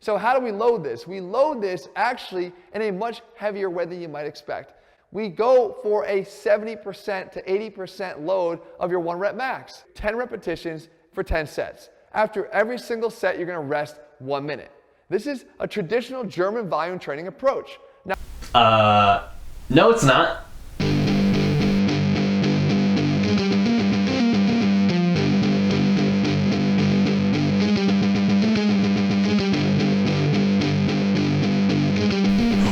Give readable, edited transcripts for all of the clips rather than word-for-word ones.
So how do we load this? We load this actually in a much heavier way than you might expect. We go for a 70% to 80% load of your 1 rep max. 10 repetitions for 10 sets. After every single set, you're gonna rest 1 minute. This is a traditional German volume training approach. Now, no it's not.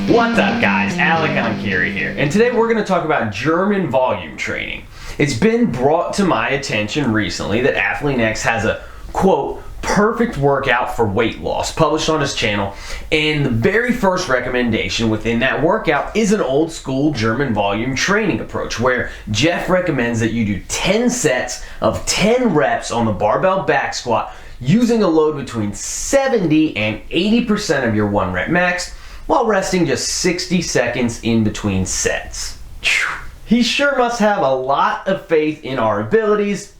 What's up guys, Enkiri here, and today we're going to talk about German volume training. It's been brought to my attention recently that Athlean-X has a, quote, perfect workout for weight loss published on his channel, and the very first recommendation within that workout is an old school German volume training approach where Jeff recommends that you do 10 sets of 10 reps on the barbell back squat using a load between 70 and 80% of your 1 rep max, while resting just 60 seconds in between sets. He sure must have a lot of faith in our abilities,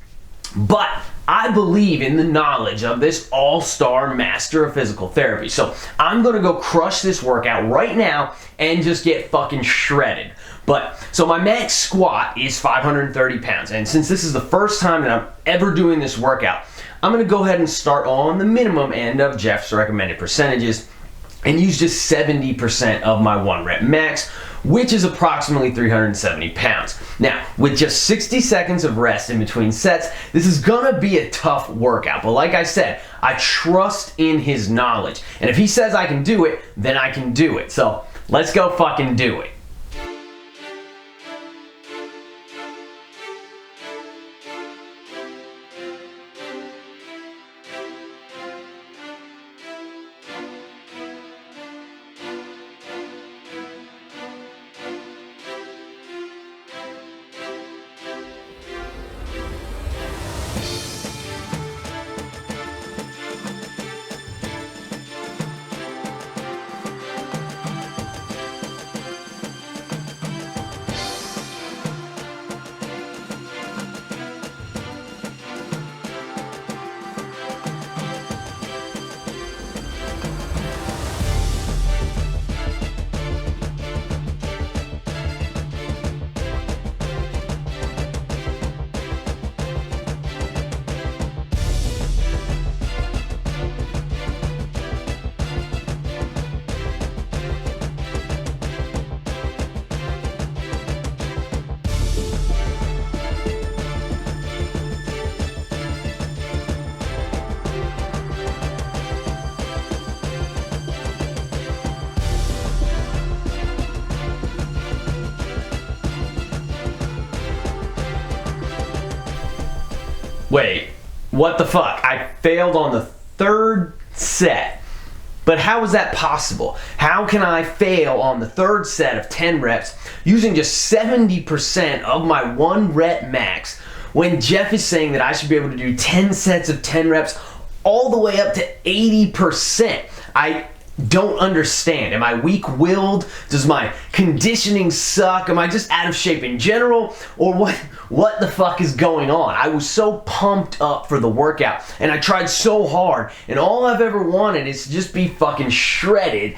but I believe in the knowledge of this all-star master of physical therapy. So I'm gonna go crush this workout right now and just get fucking shredded. So my max squat is 530 pounds, and since this is the first time that I'm ever doing this workout, I'm gonna go ahead and start on the minimum end of Jeff's recommended percentages and use just 70% of my 1 rep max, which is approximately 370 pounds. Now, with just 60 seconds of rest in between sets, this is gonna be a tough workout, but like I said, I trust in his knowledge. And if he says I can do it, then I can do it. So let's go fucking do it. Wait, what the fuck? I failed on the 3rd set. But how is that possible? How can I fail on the 3rd set of 10 reps using just 70% of my 1 rep max when Jeff is saying that I should be able to do 10 sets of 10 reps all the way up to 80%? I don't understand. Am I weak-willed? Does my conditioning suck? Am I just out of shape in general? Or what the fuck is going on? I was so pumped up for the workout and I tried so hard, and all I've ever wanted is to just be fucking shredded,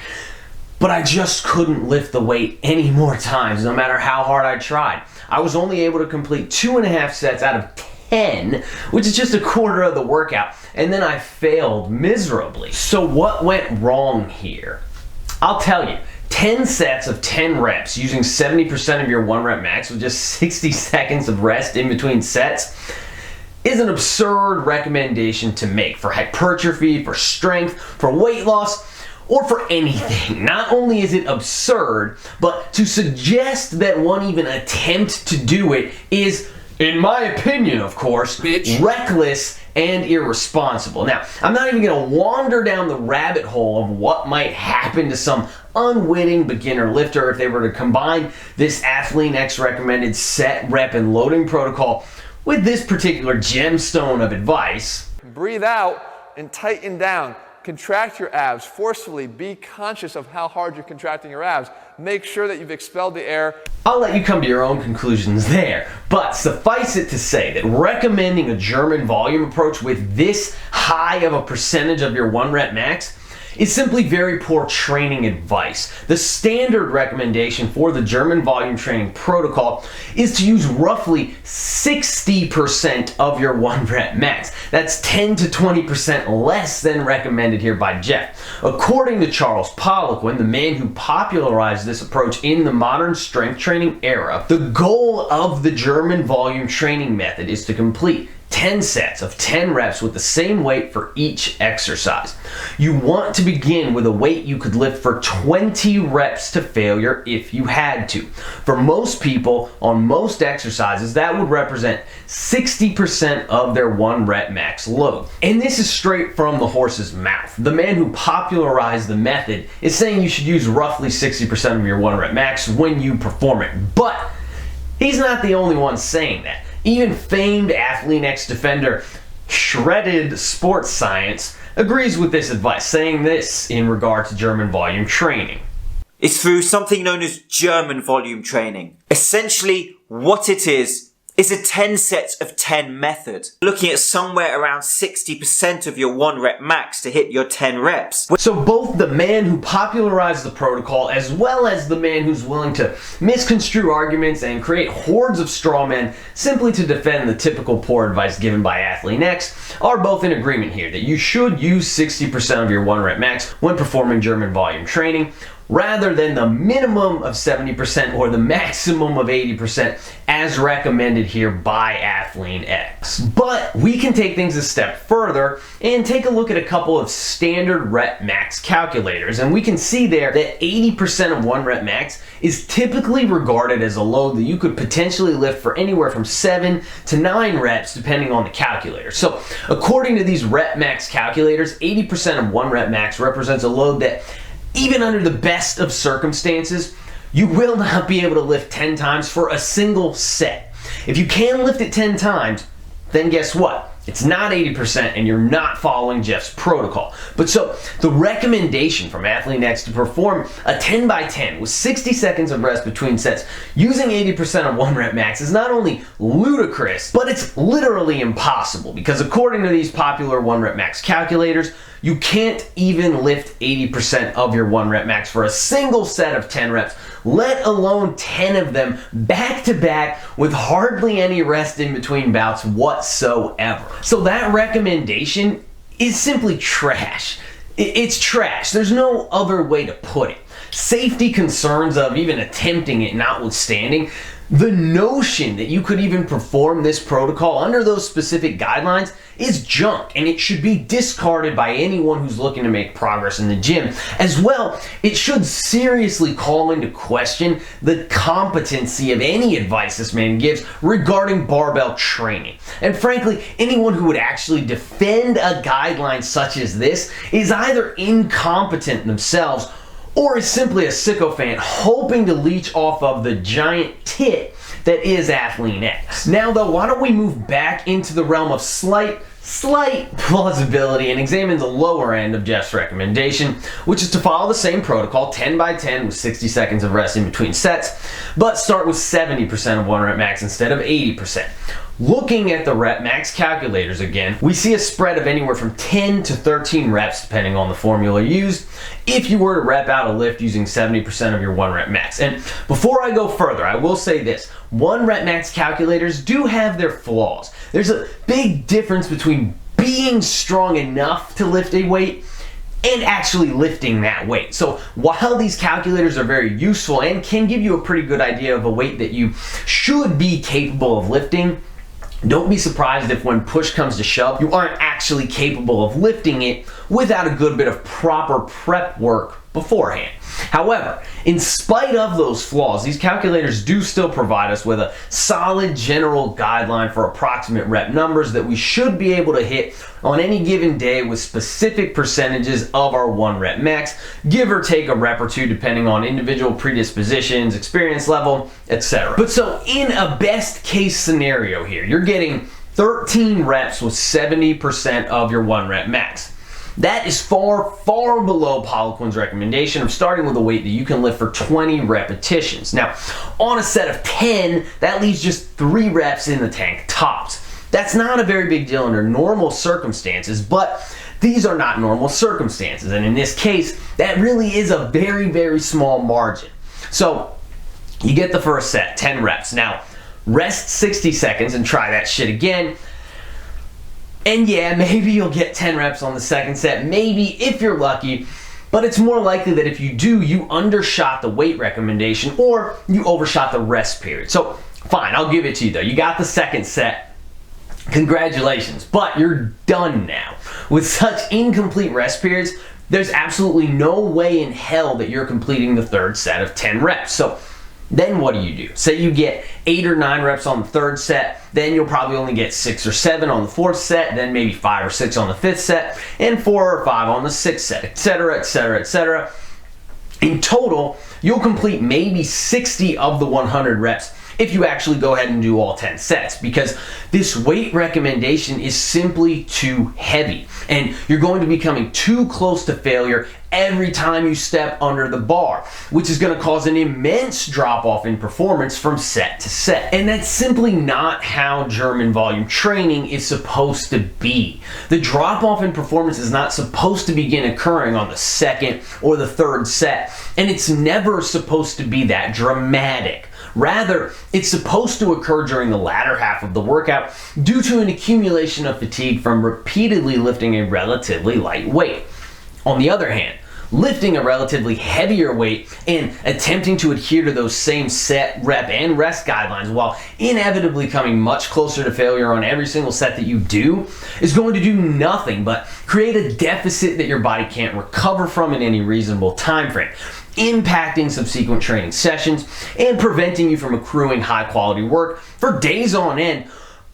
but I just couldn't lift the weight any more times no matter how hard I tried. I was only able to complete 2.5 sets out of 10, which is just a quarter of the workout, and then I failed miserably. So what went wrong here? I'll tell you. 10 sets of 10 reps using 70% of your 1 rep max with just 60 seconds of rest in between sets is an absurd recommendation to make for hypertrophy, for strength, for weight loss, or for anything. Not only is it absurd, but to suggest that one even attempt to do it is, in my opinion, of course, reckless and irresponsible. Now, I'm not even gonna wander down the rabbit hole of what might happen to some unwitting beginner lifter if they were to combine this Athlean-X recommended set, rep, and loading protocol with this particular gemstone of advice. Breathe out and tighten down. Contract your abs forcefully. Be conscious of how hard you're contracting your abs. Make sure that you've expelled the air. I'll let you come to your own conclusions there, but suffice it to say that recommending a German volume approach with this high of a percentage of your 1 rep max is simply very poor training advice. The standard recommendation for the German volume training protocol is to use roughly 60% of your 1 rep max. That's 10 to 20% less than recommended here by Jeff. According to Charles Poliquin, the man who popularized this approach in the modern strength training era, the goal of the German volume training method is to complete 10 sets of 10 reps with the same weight for each exercise. You want to begin with a weight you could lift for 20 reps to failure if you had to. For most people, on most exercises, that would represent 60% of their 1 rep max load. And this is straight from the horse's mouth. The man who popularized the method is saying you should use roughly 60% of your 1 rep max when you perform it. But he's not the only one saying that. Even famed Athlean-X defender Shredded Sports Science agrees with this advice, saying this in regard to German volume training. It's through something known as German volume training. Essentially, what it is a 10 sets of 10 method, looking at somewhere around 60% of your 1 rep max to hit your 10 reps. So both the man who popularized the protocol as well as the man who's willing to misconstrue arguments and create hordes of straw men simply to defend the typical poor advice given by Athlean-X are both in agreement here that you should use 60% of your 1 rep max when performing German volume training, rather than the minimum of 70% or the maximum of 80% as recommended here by Athlean-X. But we can take things a step further and take a look at a couple of standard rep max calculators, and we can see there that 80% of 1 rep max is typically regarded as a load that you could potentially lift for anywhere from 7 to 9 reps depending on the calculator. So according to these rep max calculators, 80% of 1 rep max represents a load that even under the best of circumstances, you will not be able to lift 10 times for a single set. If you can lift it 10 times, then guess what? It's not 80% and you're not following Jeff's protocol. But so the recommendation from Athlean-X to perform a 10 by 10 with 60 seconds of rest between sets using 80% of 1 rep max is not only ludicrous, but it's literally impossible, because according to these popular 1 rep max calculators, you can't even lift 80% of your 1 rep max for a single set of 10 reps, let alone 10 of them back to back with hardly any rest in between bouts whatsoever. So that recommendation is simply trash. It's trash. There's no other way to put it. Safety concerns of even attempting it notwithstanding, the notion that you could even perform this protocol under those specific guidelines is junk, and it should be discarded by anyone who's looking to make progress in the gym. As well, it should seriously call into question the competency of any advice this man gives regarding barbell training. And frankly, anyone who would actually defend a guideline such as this is either incompetent themselves or is simply a sycophant hoping to leech off of the giant tit that is Athlean-X. Now though, why don't we move back into the realm of slight plausibility and examine the lower end of Jeff's recommendation, which is to follow the same protocol, 10 by 10 with 60 seconds of rest in between sets, but start with 70% of 1 rep max instead of 80%. Looking at the rep max calculators again, we see a spread of anywhere from 10 to 13 reps depending on the formula used if you were to rep out a lift using 70% of your 1 rep max. And before I go further, I will say this: 1 rep max calculators do have their flaws. There's a big difference between being strong enough to lift a weight and actually lifting that weight. So while these calculators are very useful and can give you a pretty good idea of a weight that you should be capable of lifting, don't be surprised if when push comes to shove, you aren't actually capable of lifting it without a good bit of proper prep work beforehand. However, in spite of those flaws, these calculators do still provide us with a solid general guideline for approximate rep numbers that we should be able to hit on any given day with specific percentages of our 1 rep max, give or take a rep or two depending on individual predispositions, experience level, etc. But so in a best case scenario here, you're getting 13 reps with 70% of your 1 rep max. That is far below Poliquin's recommendation of starting with a weight that you can lift for 20 repetitions. Now, on a set of 10, that leaves just 3 reps in the tank tops. That's not a very big deal under normal circumstances, but these are not normal circumstances. And in this case, that really is a very, very small margin. So you get the first set, 10 reps. Now, rest 60 seconds and try that shit again. And yeah, maybe you'll get 10 reps on the second set, maybe if you're lucky, but it's more likely that if you do, you undershot the weight recommendation or you overshot the rest period. So fine, I'll give it to you though. You got the second set. Congratulations, but you're done now. With such incomplete rest periods, there's absolutely no way in hell that you're completing the third set of 10 reps. So then what do? Say you get 8 or 9 reps on the third set, then you'll probably only get 6 or 7 on the fourth set, then maybe 5 or 6 on the fifth set, and 4 or 5 on the sixth set, etc., etc., etc. In total, you'll complete maybe 60 of the 100 reps if you actually go ahead and do all 10 sets, because this weight recommendation is simply too heavy and you're going to be coming too close to failure every time you step under the bar, which is going to cause an immense drop off in performance from set to set. And that's simply not how German volume training is supposed to be. The drop off in performance is not supposed to begin occurring on the second or the third set, and it's never supposed to be that dramatic. Rather, it's supposed to occur during the latter half of the workout due to an accumulation of fatigue from repeatedly lifting a relatively light weight. On the other hand, lifting a relatively heavier weight and attempting to adhere to those same set, rep, and rest guidelines while inevitably coming much closer to failure on every single set that you do is going to do nothing but create a deficit that your body can't recover from in any reasonable time frame, impacting subsequent training sessions and preventing you from accruing high quality work for days on end,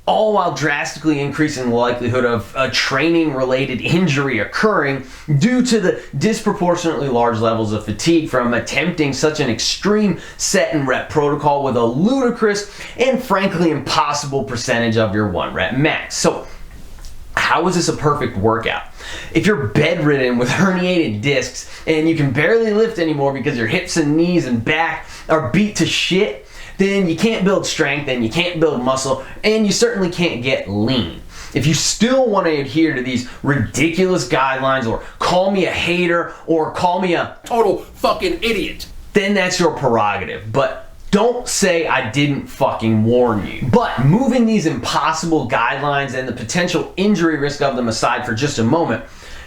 all while drastically increasing the likelihood of a training related injury occurring due to the disproportionately large levels of fatigue from attempting such an extreme set and rep protocol with a ludicrous and frankly impossible percentage of your 1 rep max. So how is this a perfect workout? If you're bedridden with herniated discs and you can barely lift anymore because your hips and knees and back are beat to shit, then you can't build strength and you can't build muscle and you certainly can't get lean. If you still want to adhere to these ridiculous guidelines or call me a hater or call me a total fucking idiot, then that's your prerogative. But don't say I didn't fucking warn you. But moving these impossible guidelines and the potential injury risk of them aside for just a moment,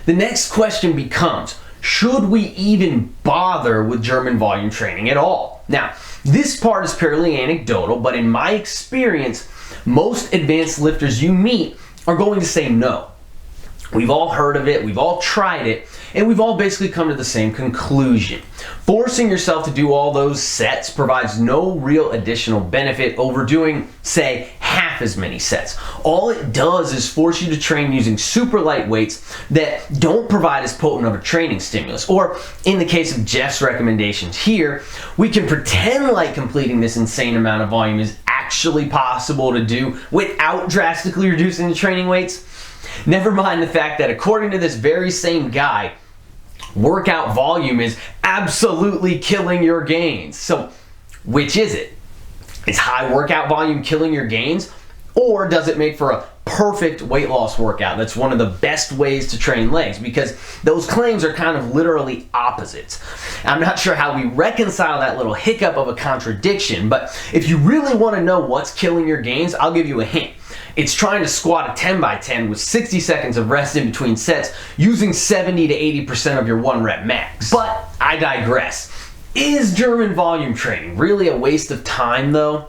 the next question becomes, should we even bother with German volume training at all? Now, this part is purely anecdotal, but in my experience, most advanced lifters you meet are going to say no. We've all heard of it, we've all tried it, and we've all basically come to the same conclusion. Forcing yourself to do all those sets provides no real additional benefit over doing, say, half as many sets. All it does is force you to train using super light weights that don't provide as potent of a training stimulus. Or in the case of Jeff's recommendations here, we can pretend like completing this insane amount of volume is actually possible to do without drastically reducing the training weights. Never mind the fact that according to this very same guy, workout volume is absolutely killing your gains. So which is it? Is high workout volume killing your gains? Or does it make for a perfect weight loss workout that's one of the best ways to train legs? Because those claims are kind of literally opposites. I'm not sure how we reconcile that little hiccup of a contradiction, but if you really want to know what's killing your gains, I'll give you a hint. It's trying to squat a 10 by 10 with 60 seconds of rest in between sets using 70 to 80% of your 1 rep max. But I digress. Is German volume training really a waste of time though?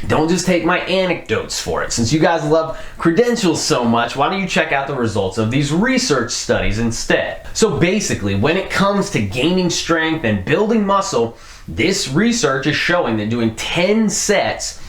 Don't just take my anecdotes for it. Since you guys love credentials so much, why don't you check out the results of these research studies instead? So basically, when it comes to gaining strength and building muscle, this research is showing that doing 10 sets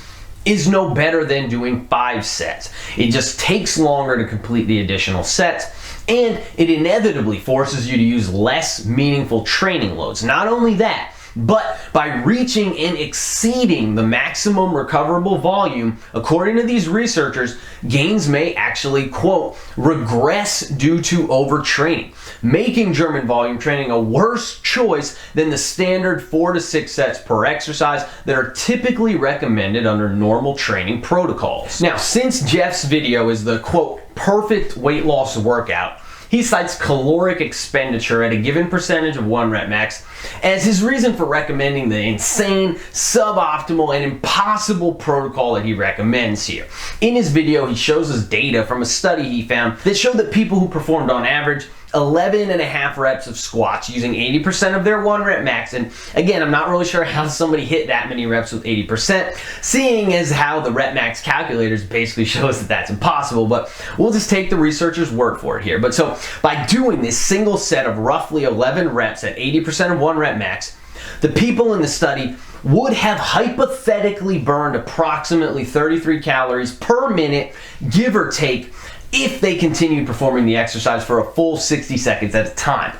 is no better than doing 5 sets. It just takes longer to complete the additional sets, and it inevitably forces you to use less meaningful training loads. Not only that, but by reaching and exceeding the maximum recoverable volume, according to these researchers, gains may actually, quote, regress due to overtraining, making German volume training a worse choice than the standard 4 to 6 sets per exercise that are typically recommended under normal training protocols. Now, since Jeff's video is the, quote, perfect weight loss workout, he cites caloric expenditure at a given percentage of 1 rep max as his reason for recommending the insane, suboptimal, and impossible protocol that he recommends here. In his video, he shows us data from a study he found that showed that people who performed on average 11.5 reps of squats using 80% of their 1 rep max. And again, I'm not really sure how somebody hit that many reps with 80%, seeing as how the rep max calculators basically shows that that's impossible, but we'll just take the researcher's word for it here. But so by doing this single set of roughly 11 reps at 80% of 1 rep max, the people in the study would have hypothetically burned approximately 33 calories per minute, give or take, if they continued performing the exercise for a full 60 seconds at a time.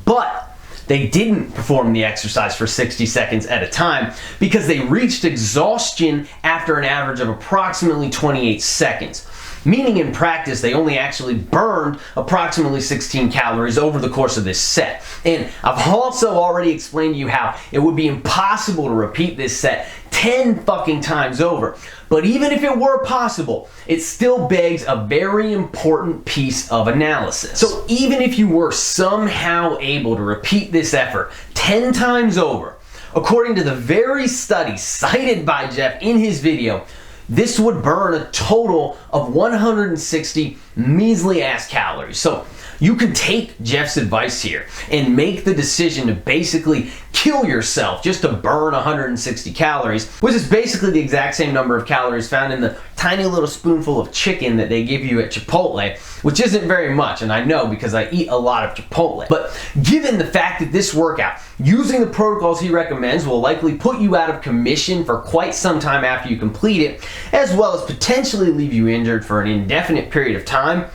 But they didn't perform the exercise for 60 seconds at a time because they reached exhaustion after an average of approximately 28 seconds. Meaning in practice, they only actually burned approximately 16 calories over the course of this set. And I've also already explained to you how it would be impossible to repeat this set 10 fucking times over. But even if it were possible, it still begs a very important piece of analysis. So even if you were somehow able to repeat this effort 10 times over, according to the very study cited by Jeff in his video, this would burn a total of 160 measly ass calories. So you could take Jeff's advice here and make the decision to basically kill yourself just to burn 160 calories, which is basically the exact same number of calories found in the tiny little spoonful of chicken that they give you at Chipotle, which isn't very much, and I know because I eat a lot of Chipotle. But given the fact that this workout, using the protocols he recommends, will likely put you out of commission for quite some time after you complete it, as well as potentially leave you injured for an indefinite period of time,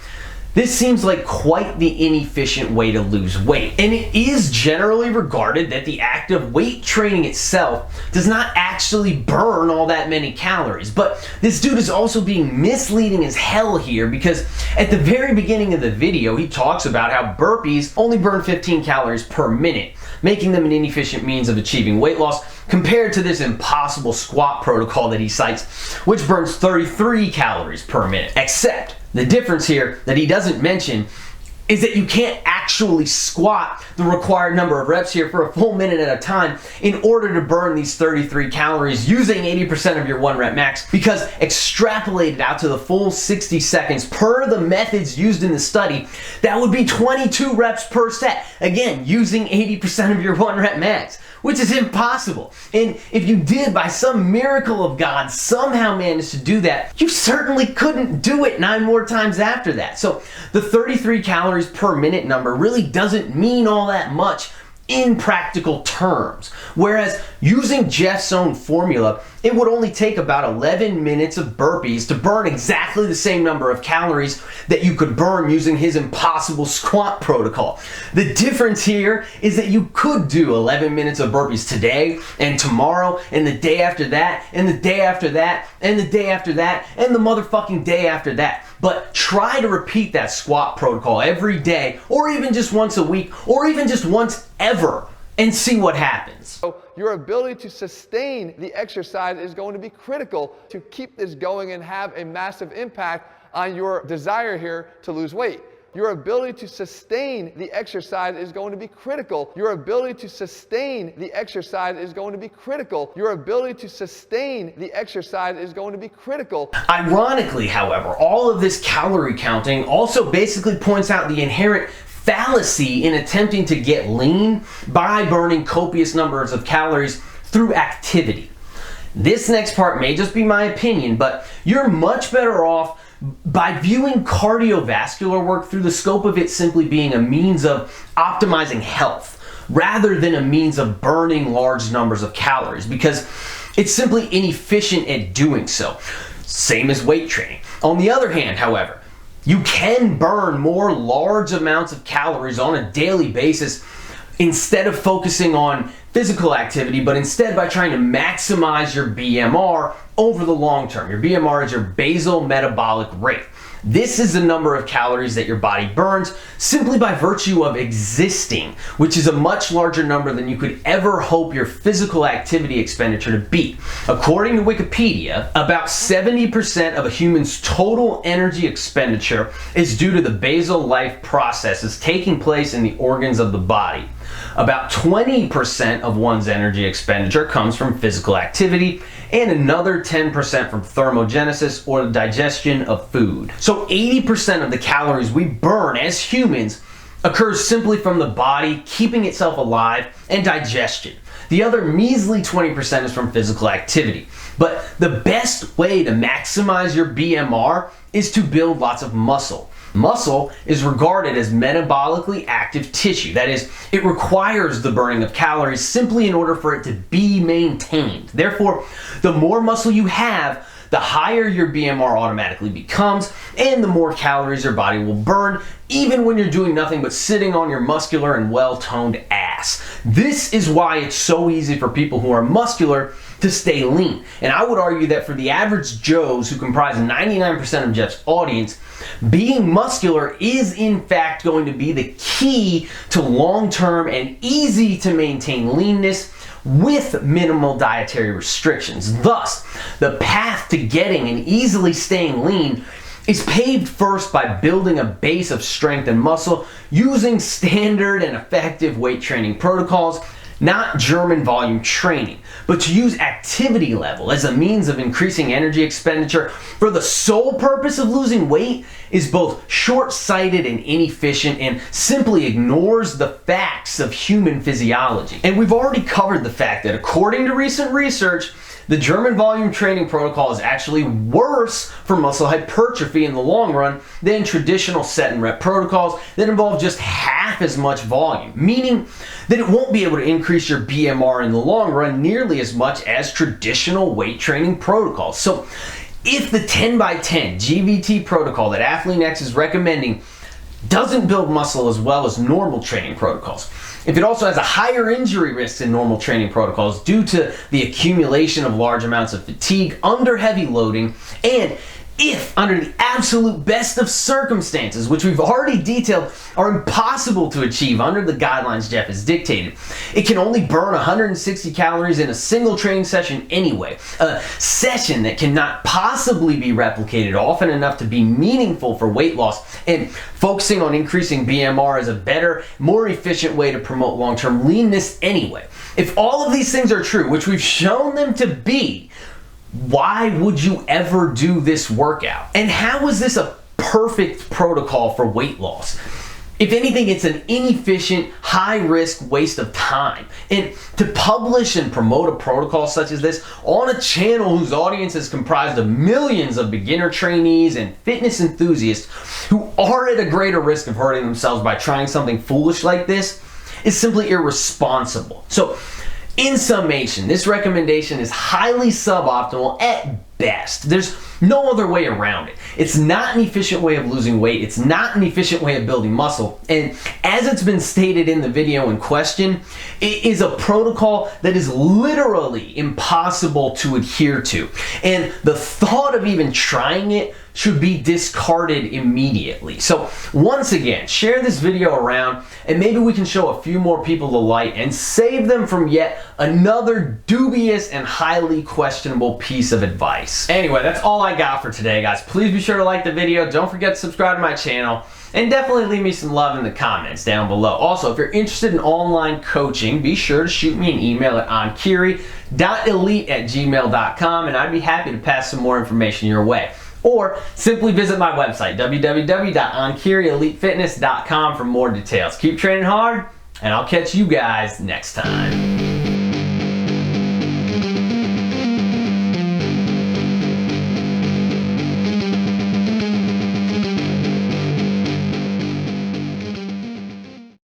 this seems like quite the inefficient way to lose weight. And it is generally regarded that the act of weight training itself does not actually burn all that many calories. But this dude is also being misleading as hell here, because at the very beginning of the video, he talks about how burpees only burn 15 calories per minute, making them an inefficient means of achieving weight loss compared to this impossible squat protocol that he cites, which burns 33 calories per minute. Except the difference here that he doesn't mention is that you can't actually squat the required number of reps here for a full minute at a time in order to burn these 33 calories using 80% of your 1 rep max, because extrapolated out to the full 60 seconds per the methods used in the study, that would be 22 reps per set, again using 80% of your 1 rep max, which is impossible. And if you did, by some miracle of God, somehow manage to do that, you certainly couldn't do it 9 more times after that. So the 33 calories per minute number really doesn't mean all that much in practical terms. Whereas using Jeff's own formula, it would only take about 11 minutes of burpees to burn exactly the same number of calories that you could burn using his impossible squat protocol. The difference here is that you could do 11 minutes of burpees today and tomorrow and the day after that and the day after that and the day after that and the motherfucking day after that. But try to repeat that squat protocol every day, or even just once a week, or even just once ever, and see what happens. So your ability to sustain the exercise is going to be critical to keep this going and have a massive impact on your desire here to lose weight. Your ability to sustain the exercise is going to be critical. Your ability to sustain the exercise is going to be critical. Your ability to sustain the exercise is going to be critical. Ironically, however, all of this calorie counting also basically points out the inherent fallacy in attempting to get lean by burning copious numbers of calories through activity. This next part may just be my opinion, but you're much better off by viewing cardiovascular work through the scope of it simply being a means of optimizing health rather than a means of burning large numbers of calories, because it's simply inefficient at doing so. Same as weight training. On the other hand, however, you can burn more large amounts of calories on a daily basis instead of focusing on physical activity, but instead by trying to maximize your BMR over the long term. Your BMR is your basal metabolic rate. This is the number of calories that your body burns simply by virtue of existing, which is a much larger number than you could ever hope your physical activity expenditure to be. According to Wikipedia, about 70% of a human's total energy expenditure is due to the basal life processes taking place in the organs of the body. About 20% of one's energy expenditure comes from physical activity, and another 10% from thermogenesis, or the digestion of food. So 80% of the calories we burn as humans occurs simply from the body keeping itself alive and digestion. The other measly 20% is from physical activity. But the best way to maximize your BMR is to build lots of muscle. Muscle is regarded as metabolically active tissue. That is, it requires the burning of calories simply in order for it to be maintained. Therefore, the more muscle you have, the higher your BMR automatically becomes, and the more calories your body will burn, even when you're doing nothing but sitting on your muscular and well-toned ass. This is why it's so easy for people who are muscular to stay lean. And I would argue that for the average Joes, who comprise 99% of Jeff's audience, being muscular is in fact going to be the key to long-term and easy to maintain leanness with minimal dietary restrictions. Thus, the path to getting and easily staying lean is paved first by building a base of strength and muscle using standard and effective weight training protocols, not German volume training, but to use activity level as a means of increasing energy expenditure for the sole purpose of losing weight is both short-sighted and inefficient, and simply ignores the facts of human physiology. And we've already covered the fact that according to recent research, the German volume training protocol is actually worse for muscle hypertrophy in the long run than traditional set and rep protocols that involve just half as much volume, meaning that it won't be able to increase your BMR in the long run nearly as much as traditional weight training protocols. So if the 10x10 GVT protocol that Athlean-X is recommending doesn't build muscle as well as normal training protocols, if it also has a higher injury risk than normal training protocols due to the accumulation of large amounts of fatigue under heavy loading, and if under the absolute best of circumstances, which we've already detailed are impossible to achieve under the guidelines Jeff has dictated, it can only burn 160 calories in a single training session anyway, a session that cannot possibly be replicated often enough to be meaningful for weight loss, and focusing on increasing BMR is a better, more efficient way to promote long-term leanness anyway. If all of these things are true, which we've shown them to be, why would you ever do this workout? And how is this a perfect protocol for weight loss? If anything, it's an inefficient, high-risk waste of time. And to publish and promote a protocol such as this on a channel whose audience is comprised of millions of beginner trainees and fitness enthusiasts who are at a greater risk of hurting themselves by trying something foolish like this is simply irresponsible. So, in summation, this recommendation is highly suboptimal at best. There's no other way around it. It's not an efficient way of losing weight. It's not an efficient way of building muscle. And as it's been stated in the video in question, it is a protocol that is literally impossible to adhere to. And the thought of even trying it should be discarded immediately. So once again, share this video around and maybe we can show a few more people the light and save them from yet another dubious and highly questionable piece of advice. Anyway, that's all I got for today, guys. Please be sure to like the video. Don't forget to subscribe to my channel. And definitely leave me some love in the comments down below. Also, if you're interested in online coaching, be sure to shoot me an email at Enkiri.elite@gmail.com and I'd be happy to pass some more information your way. Or simply visit my website, www.enkirielitefitness.com for more details. Keep training hard, and I'll catch you guys next time.